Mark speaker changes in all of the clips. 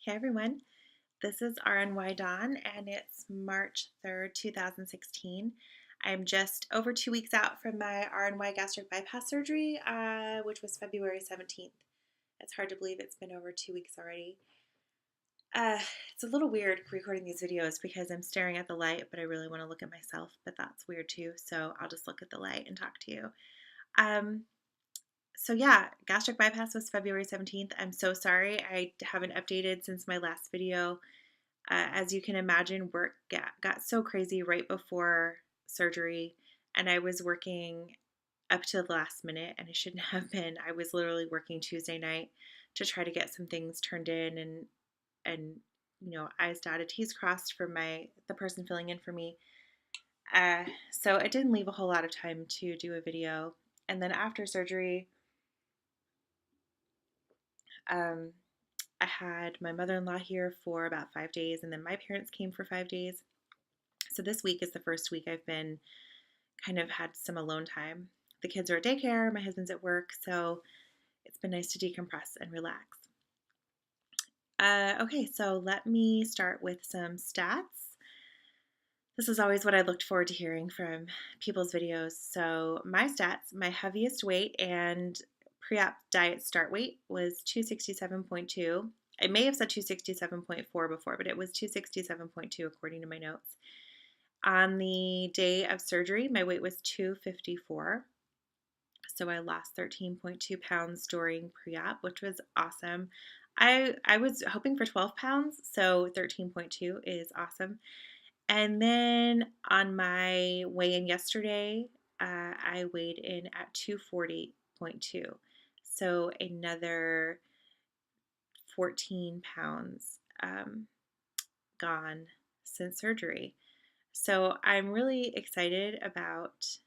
Speaker 1: Hey everyone, this is RNY Dawn and it's March 3rd, 2016. I'm just over 2 weeks out from my RNY gastric bypass surgery, which was February 17th. It's hard to believe it's been over 2 weeks already. Uh, it's a little weird recording these videos because I'm staring at the light, but I really want to look at myself, but that's weird too, so I'll just look at the light and talk to you. Um, so yeah, gastric bypass was February 17th. I'm so sorry I haven't updated since my last video. As you can imagine, work got so crazy right before surgery, and I was working up to the last minute, and I shouldn't have been. I was literally working Tuesday night to try to get some things turned in, and I's dotted, T's crossed for the person filling in for me. So it didn't leave a whole lot of time to do a video. And then after surgery, um, I had my mother-in-law here for about 5 days, and then my parents came for 5 days. So this week is the first week I've been kind of had some alone time. The kids are at daycare, my husband's at work, so it's been nice to decompress and relax. Okay, so let me start with some stats. This is always what I looked forward to hearing from people's videos. So my stats, my heaviest weight and pre-op diet start weight was 267.2. I may have said 267.4 before, but it was 267.2 according to my notes. On the day of surgery, my weight was 254. So I lost 13.2 pounds during pre-op, which was awesome. I was hoping for 12 pounds, so 13.2 is awesome. And then on my weigh-in yesterday, I weighed in at 240.2. So another 14 pounds gone since surgery. So I'm really excited about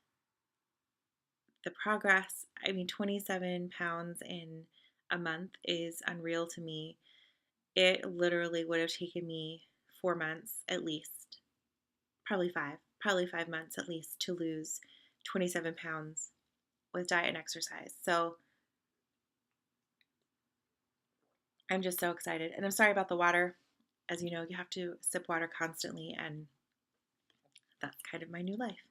Speaker 1: the progress. I mean, 27 pounds in a month is unreal to me. It literally would have taken me 4 months at least, probably 5 months at least to lose 27 pounds with diet and exercise. So I'm just so excited. And I'm sorry about the water. As you know, you have to sip water constantly, and that's kind of my new life.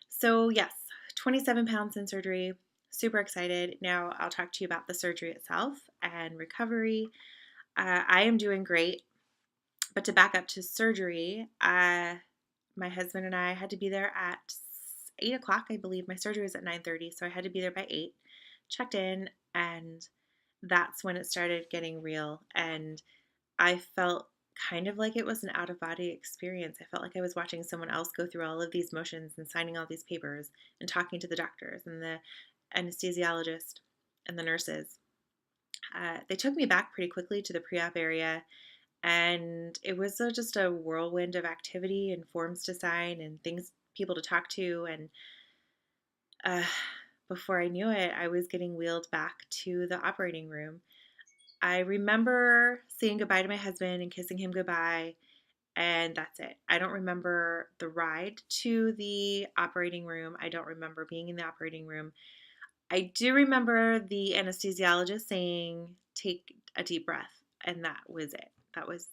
Speaker 1: So, yes, 27 pounds in surgery. Super excited. Now, I'll talk to you about the surgery itself and recovery. I am doing great. But to back up to surgery, my husband and I had to be there at 8 o'clock, I believe. My surgery was at 9:30, so I had to be there by 8. Checked in, and that's when it started getting real. And I felt kind of like it was an out-of-body experience. I felt like I was watching someone else go through all of these motions and signing all these papers and talking to the doctors and the anesthesiologist and the nurses. They took me back pretty quickly to the pre-op area, and it was just a whirlwind of activity and forms to sign and things, people to talk to. And uh, before I knew it, I was getting wheeled back to the operating room. I remember saying goodbye to my husband and kissing him goodbye, and that's it. I don't remember the ride to the operating room. I don't remember being in the operating room. I do remember the anesthesiologist saying, "Take a deep breath," and that was it. That was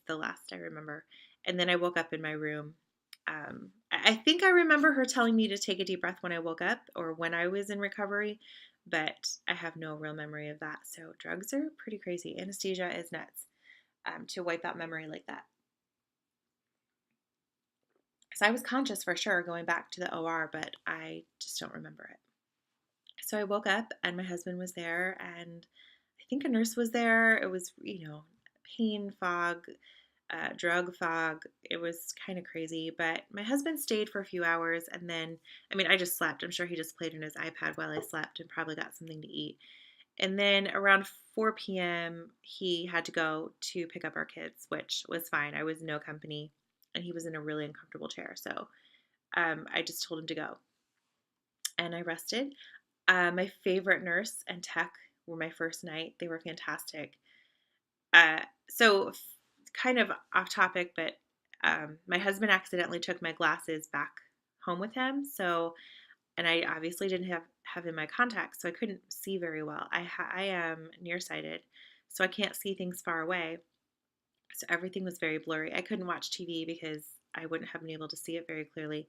Speaker 1: the last I remember. And then I woke up in my room. I think I remember her telling me to take a deep breath when I woke up or when I was in recovery, but I have no real memory of that. So drugs are pretty crazy. Anesthesia is nuts, to wipe out memory like that. So I was conscious for sure going back to the OR, but I just don't remember it. So I woke up and my husband was there, and I think a nurse was there. It was, pain fog, drug fog. It was kind of crazy, but my husband stayed for a few hours, and then, I mean, I just slept. I'm sure he just played on his iPad while I slept and probably got something to eat. And then around 4 p.m., he had to go to pick up our kids, which was fine. I was no company, and he was in a really uncomfortable chair. So I just told him to go. And I rested. My favorite nurse and tech were my first night. They were fantastic. So kind of off topic, but my husband accidentally took my glasses back home with him. So, and I obviously didn't have in my contacts, so I couldn't see very well. I am nearsighted, so I can't see things far away. So everything was very blurry. I couldn't watch TV because I wouldn't have been able to see it very clearly.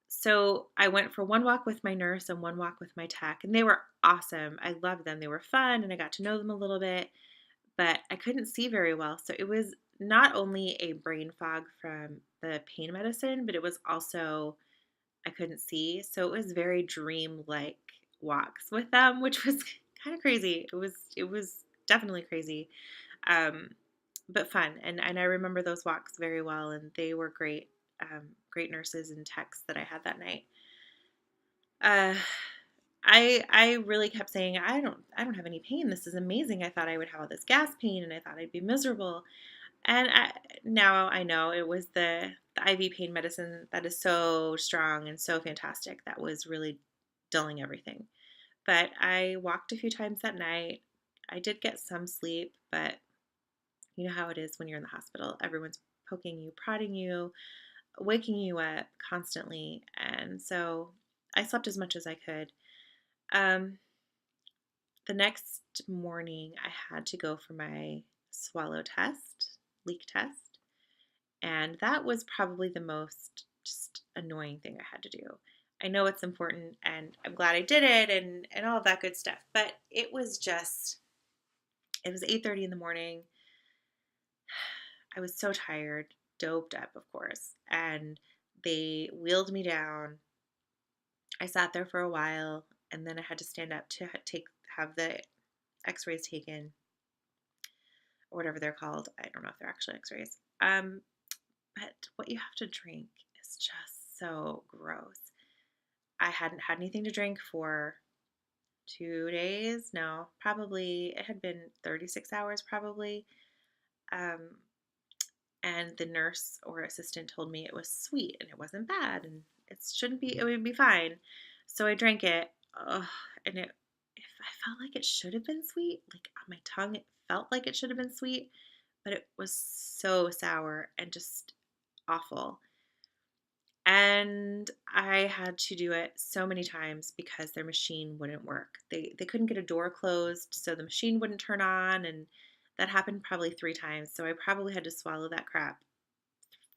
Speaker 1: So I went for one walk with my nurse and one walk with my tech, and they were awesome. I loved them. They were fun, and I got to know them a little bit, but I couldn't see very well. So it was not only a brain fog from the pain medicine, but it was also I couldn't see. So it was very dream-like walks with them, which was kind of crazy. It was definitely crazy. Um, but fun. And I remember those walks very well, and they were great, great nurses and techs that I had that night. Uh, I really kept saying I don't have any pain. This is amazing. I thought I would have all this gas pain, and I thought I'd be miserable. And now I know it was the IV pain medicine that is so strong and so fantastic that was really dulling everything. But I walked a few times that night. I did get some sleep, but you know how it is when you're in the hospital. Everyone's poking you, prodding you, waking you up constantly. And so I slept as much as I could. Um, the next morning, I had to go for my swallow test, leak test. And that was probably the most just annoying thing I had to do. I know it's important and I'm glad I did it and all of that good stuff. But it was 8:30 in the morning. I was so tired, doped up, of course, and they wheeled me down. I sat there for a while, and then I had to stand up to have the X-rays taken, or whatever they're called. I don't know if they're actually X-rays. But what you have to drink is just so gross. I hadn't had anything to drink for 2 days. No, probably it had been 36 hours, probably. Um, and the nurse or assistant told me it was sweet and it wasn't bad and it would be fine. So I drank it, ugh, and if I felt like it should have been sweet, like on my tongue, it felt like it should have been sweet, but it was so sour and just awful. And I had to do it so many times because their machine wouldn't work. They couldn't get a door closed, so the machine wouldn't turn on, and that happened probably 3 times. So I probably had to swallow that crap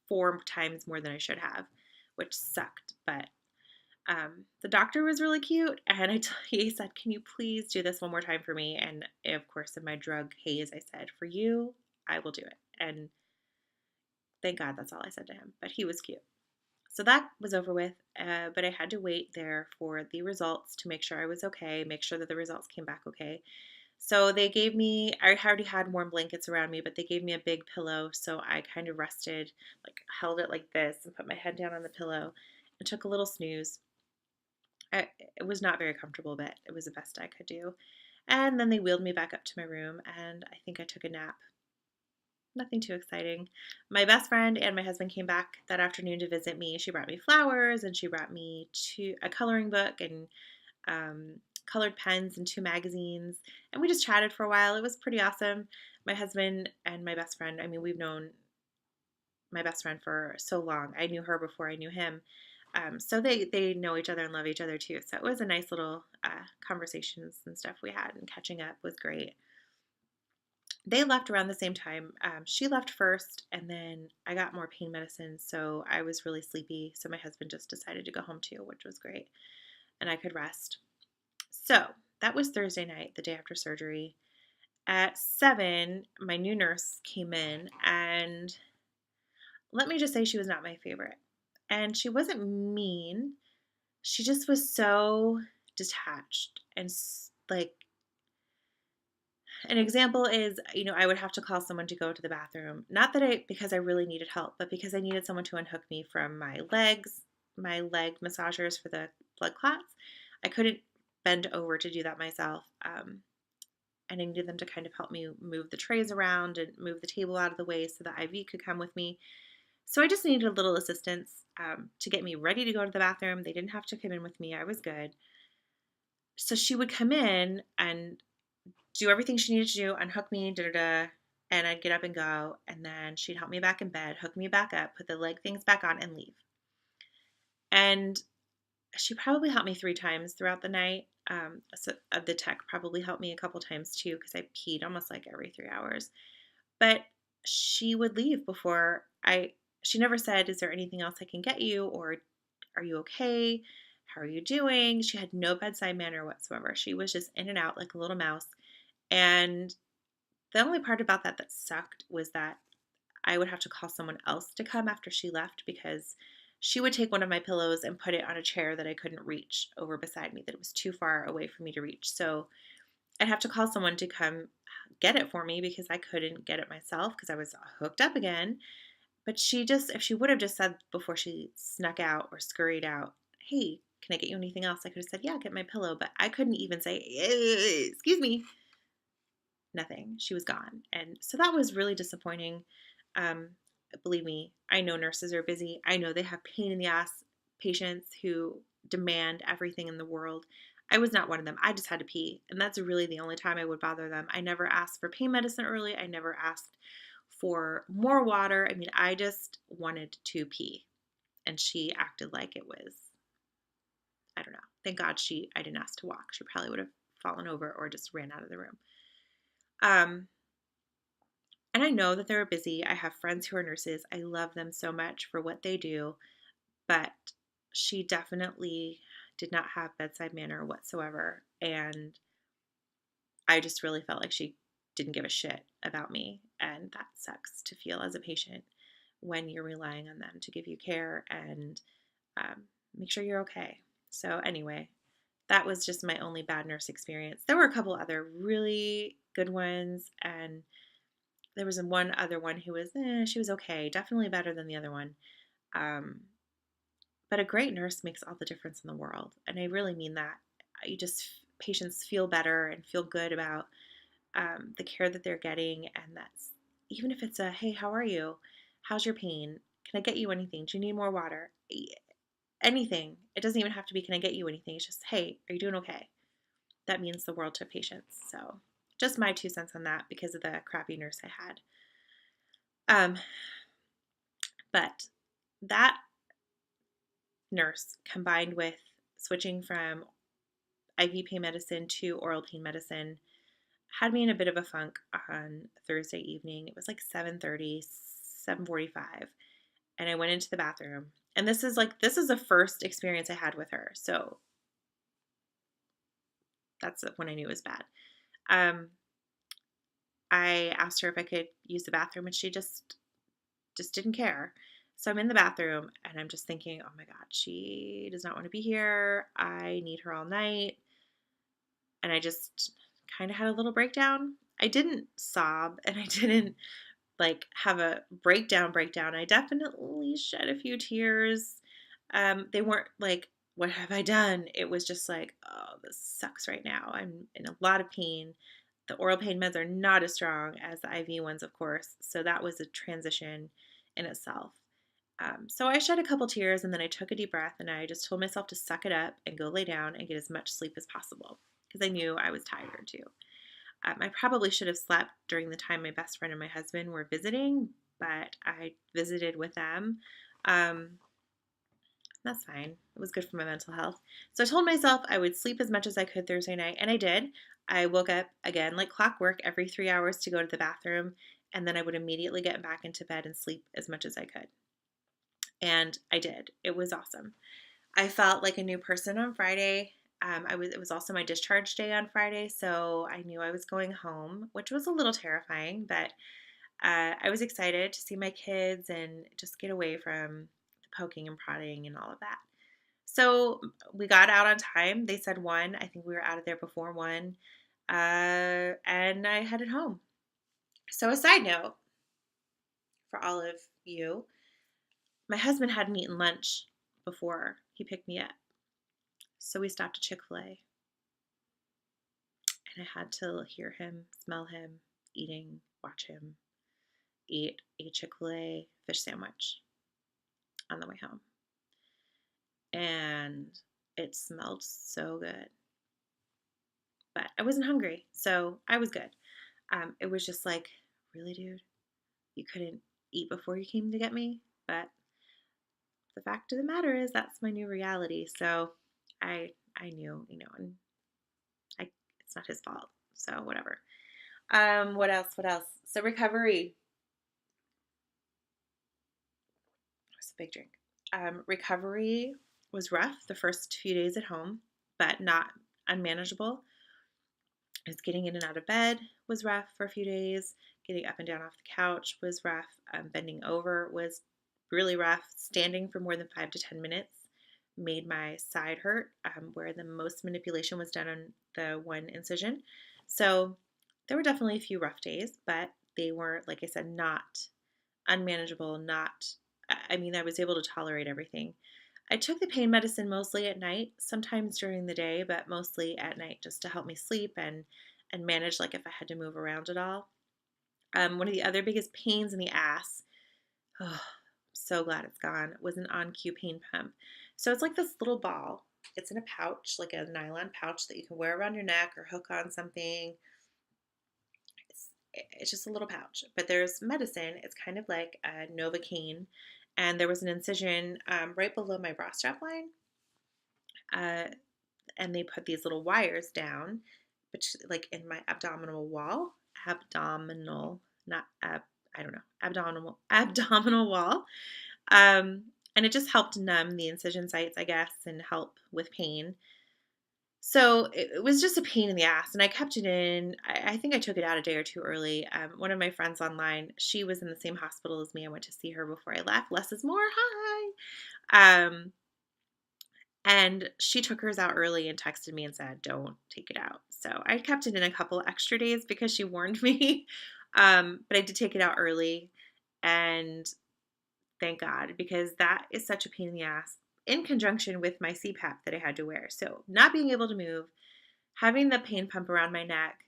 Speaker 1: 4 times more than I should have, which sucked. But the doctor was really cute, and he said, "Can you please do this one more time for me?" And of course, in my drug haze, I said, "For you, I will do it." And thank God that's all I said to him. But he was cute. So that was over with, but I had to wait there for the results to make sure I was okay, make sure that the results came back okay. So they gave me, I already had warm blankets around me, but they gave me a big pillow. So I kind of rested, like held it like this and put my head down on the pillow and took a little snooze. It was not very comfortable, but it was the best I could do. And then they wheeled me back up to my room, and I think I took a nap. Nothing too exciting. My best friend and my husband came back that afternoon to visit me. She brought me flowers and she brought me a coloring book and colored pens and 2 magazines. And we just chatted for a while. It was pretty awesome. My husband and my best friend, I mean, we've known my best friend for so long. I knew her before I knew him. So they know each other and love each other too. So it was a nice little conversations and stuff we had, and catching up was great. They left around the same time. She left first, and then I got more pain medicine, so I was really sleepy. So my husband just decided to go home too, which was great, and I could rest. So that was Thursday night, the day after surgery. At 7, my new nurse came in, and let me just say she was not my favorite. And she wasn't mean, she just was so detached and like an example is, I would have to call someone to go to the bathroom. Not that because I really needed help, but because I needed someone to unhook me from my leg massagers for the blood clots. I couldn't bend over to do that myself. And I needed them to kind of help me move the trays around and move the table out of the way so the IV could come with me. So I just needed a little assistance to get me ready to go to the bathroom. They didn't have to come in with me. I was good. So she would come in and do everything she needed to do, unhook me, and I'd get up and go, and then she'd help me back in bed, hook me back up, put the leg things back on, and leave. And she probably helped me 3 times throughout the night. So the tech probably helped me a couple times too, because I peed almost like every 3 hours. But she would leave before she never said, "Is there anything else I can get you?" or "Are you okay? How are you doing?" She had no bedside manner whatsoever. She was just in and out like a little mouse. And the only part about that that sucked was that I would have to call someone else to come after she left because she would take one of my pillows and put it on a chair that I couldn't reach over beside me, that it was too far away for me to reach. So I'd have to call someone to come get it for me because I couldn't get it myself because I was hooked up again. But if she would have just said before she snuck out or scurried out, "Hey, can I get you anything else?" I could have said, "Yeah, get my pillow." But I couldn't even say, "Excuse me." Nothing. She was gone. And so that was really disappointing. Um, Believe me, I know nurses are busy. I know they have pain in the ass patients who demand everything in the world. I was not one of them. I just had to pee. And that's really the only time I would bother them. I never asked for pain medicine early. I never asked for more water. I mean, I just wanted to pee. And she acted like it was, I don't know. Thank God I didn't ask to walk. She probably would have fallen over or just ran out of the room. Um, And I know that they're busy. I have friends who are nurses. I love them so much for what they do, but she definitely did not have bedside manner whatsoever. And I just really felt like she didn't give a shit about me. And that sucks to feel as a patient when you're relying on them to give you care and make sure you're okay. So, anyway, that was just my only bad nurse experience. There were a couple other really good ones, and there was one other one who was, she was okay, definitely better than the other one. Um, but a great nurse makes all the difference in the world. And I really mean that. Patients feel better and feel good about the care that they're getting. And that's, even if it's a, "Hey, how are you? How's your pain? Can I get you anything? Do you need more water?" Anything. It doesn't even have to be, "Can I get you anything?" It's just, "Hey, are you doing okay?" That means the world to patients. So just my 2 cents on that because of the crappy nurse I had. Um, but that nurse combined with switching from IV pain medicine to oral pain medicine had me in a bit of a funk on Thursday evening. It was like 7:30, 7:45, and I went into the bathroom. And this is the first experience I had with her. So that's when I knew it was bad. Um, I asked her if I could use the bathroom and she just didn't care. So I'm in the bathroom and I'm just thinking, "Oh my God, she does not want to be here. I need her all night." And I just kind of had a little breakdown. I didn't sob and I didn't like have a breakdown. I definitely shed a few tears. They weren't like, "What have I done?" It was just like, "Oh, this sucks right now. I'm in a lot of pain." The oral pain meds are not as strong as the IV ones, of course. So that was a transition in itself. So I shed a couple tears and then I took a deep breath and I just told myself to suck it up and go lay down and get as much sleep as possible because I knew I was tired too. I probably should have slept during the time my best friend and my husband were visiting, but I visited with them. Um, that's fine. It was good for my mental health. So I told myself I would sleep as much as I could Thursday night, and I did. I woke up again like clockwork every 3 hours to go to the bathroom, and then I would immediately get back into bed and sleep as much as I could. And I did. It was awesome. I felt like a new person on Friday. It was also my discharge day on Friday, so I knew I was going home, which was a little terrifying, but I was excited to see my kids and just get away from the poking and prodding and all of that. So we got out on time. They said 1. I think we were out of there before 1. And I headed home. So a side note for all of you, my husband hadn't eaten lunch before he picked me up. So we stopped at Chick-fil-A. And I had to hear him, smell him, eating, watch him eat a Chick-fil-A fish sandwich on the way home. And it smelled so good. But I wasn't hungry, so I was good. It was just like, "Really, dude? You couldn't eat before you came to get me?" But the fact of the matter is that's my new reality. So I knew, and it's not his fault. So whatever. What else? So recovery. big drink. Recovery was rough the first few days at home, but not unmanageable. Just getting in and out of bed was rough for a few days. Getting up and down off the couch was rough. Bending over was really rough. Standing for more than 5 to 10 minutes made my side hurt, where the most manipulation was done on the one incision. So there were definitely a few rough days, but they were, like I said, not unmanageable, I was able to tolerate everything. I took the pain medicine mostly at night, sometimes during the day, but mostly at night just to help me sleep and manage like if I had to move around at all. One of the other biggest pains in the ass, oh, so glad it's gone, was an On-Q pain pump. So it's like this little ball. It's in a pouch, like a nylon pouch that you can wear around your neck or hook on something. It's just a little pouch, but there's medicine. It's kind of like a Novocaine, and there was an incision right below my bra strap line, and they put these little wires down, which like in my abdominal wall, not I don't know, abdominal wall, and it just helped numb the incision sites, I guess, and help with pain. So it was just a pain in the ass, and I kept it in. I think I took it out a day or two early. One of my friends online, she was in the same hospital as me. I went to see her before I left. Less is more. Hi. And she took hers out early and texted me and said, "Don't take it out." So I kept it in a couple extra days because she warned me. But I did take it out early, and thank God, because that is such a pain in the ass in conjunction with my CPAP that I had to wear. So not being able to move, having the pain pump around my neck,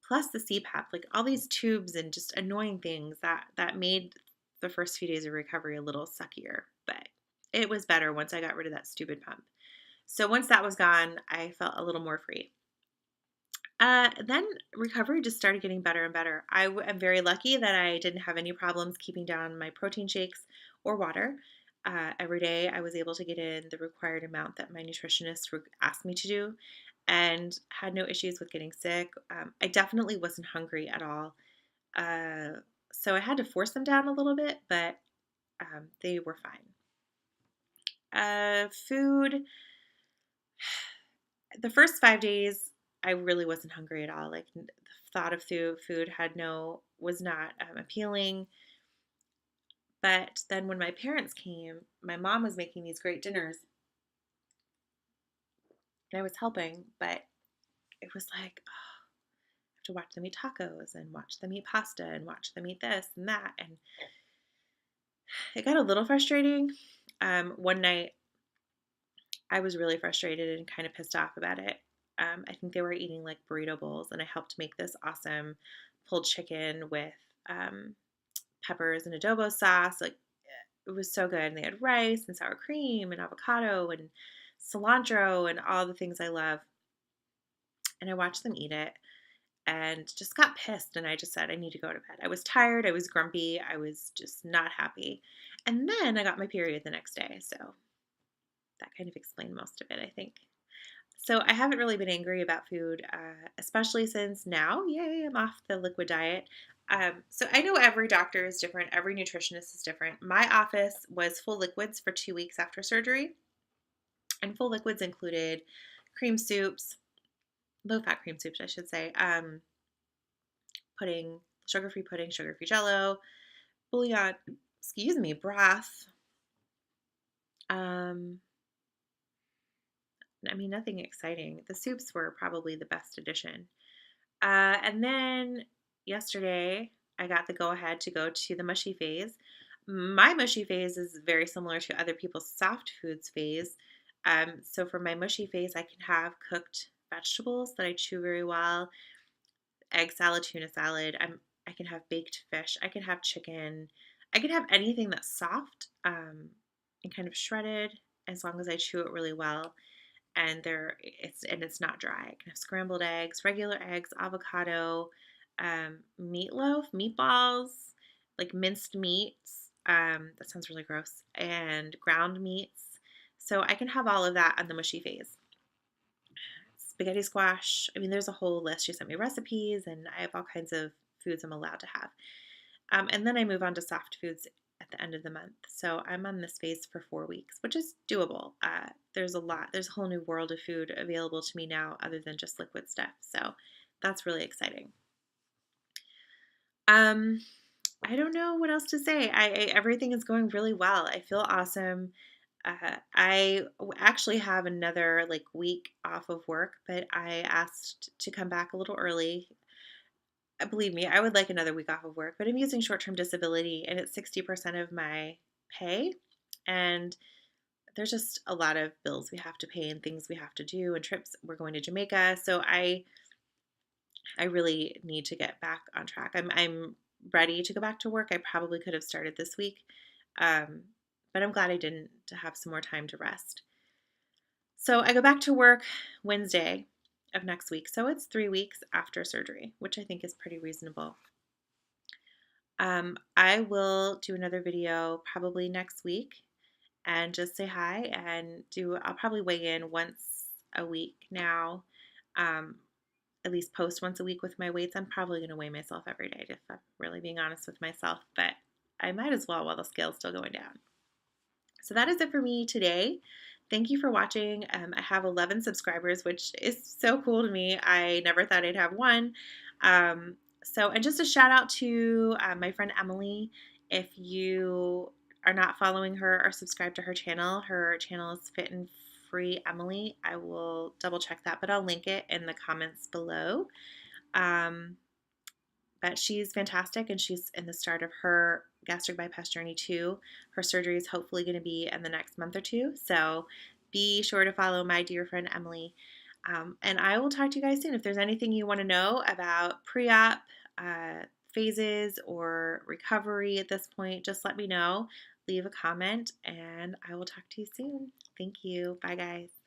Speaker 1: plus the CPAP, like all these tubes and just annoying things that made the first few days of recovery a little suckier. But it was better once I got rid of that stupid pump. So once that was gone, I felt a little more free. Then recovery just started getting better and better. I am very lucky that I didn't have any problems keeping down my protein shakes or water. Every day I was able to get in the required amount that my nutritionist asked me to do and had no issues with getting sick. I definitely wasn't hungry at all. So I had to force them down a little bit, but they were fine. Food, the first 5 days, I really wasn't hungry at all. Like the thought of food was not appealing. But then when my parents came, my mom was making these great dinners and I was helping, but it was like, oh, I have to watch them eat tacos and watch them eat pasta and watch them eat this and that. And it got a little frustrating. One night I was really frustrated and kind of pissed off about it. I think they were eating like burrito bowls, and I helped make this awesome pulled chicken with peppers and adobo sauce. Like it was so good. And they had rice and sour cream and avocado and cilantro and all the things I love. And I watched them eat it and just got pissed. And I just said, I need to go to bed. I was tired. I was grumpy. I was just not happy. And then I got my period the next day. So that kind of explained most of it, I think. So I haven't really been angry about food, especially since now, yay, I'm off the liquid diet. So I know every doctor is different. Every nutritionist is different. My office was full liquids for 2 weeks after surgery. And full liquids included cream soups, low-fat cream soups, I should say, pudding, sugar-free pudding, sugar-free jello, bouillon, broth. Nothing exciting. The soups were probably the best addition. And then yesterday, I got the go-ahead to go to the mushy phase. My mushy phase is very similar to other people's soft foods phase. So for my mushy phase, I can have cooked vegetables that I chew very well, egg salad, tuna salad. I can have baked fish. I can have chicken. I can have anything that's soft and kind of shredded as long as I chew it really well. And it's not dry. I can have scrambled eggs, regular eggs, avocado, meatloaf, meatballs, like minced meats. That sounds really gross. And ground meats. So I can have all of that on the mushy phase. Spaghetti squash. There's a whole list. She sent me recipes, and I have all kinds of foods I'm allowed to have. And then I move on to soft foods at the end of the month. So I'm on this phase for 4 weeks, which is doable. There's a whole new world of food available to me now other than just liquid stuff. So that's really exciting. I don't know what else to say. Everything is going really well. I feel awesome. I actually have another like week off of work, but I asked to come back a little early. Believe me, I would like another week off of work, but I'm using short-term disability and it's 60% of my pay. And there's just a lot of bills we have to pay and things we have to do and trips. We're going to Jamaica. So I really need to get back on track. I'm ready to go back to work. I probably could have started this week. But I'm glad I didn't, to have some more time to rest. So I go back to work Wednesday of next week. So it's 3 weeks after surgery, which I think is pretty reasonable. I will do another video probably next week and just say hi and I'll probably weigh in once a week now. At least post once a week with my weights. I'm probably going to weigh myself every day if I'm really being honest with myself, but I might as well while the scale's still going down. So that is it for me today. Thank you for watching. I have 11 subscribers, which is so cool to me. I never thought I'd have one. And just a shout out to my friend Emily. If you are not following her or subscribed to her channel is Fit and Free Emily. I will double check that, but I'll link it in the comments below. But she's fantastic and she's in the start of her gastric bypass journey too. Her surgery is hopefully going to be in the next month or two. So be sure to follow my dear friend Emily. And I will talk to you guys soon. If there's anything you want to know about pre-op phases or recovery at this point, just let me know. Leave a comment and I will talk to you soon. Thank you. Bye, guys.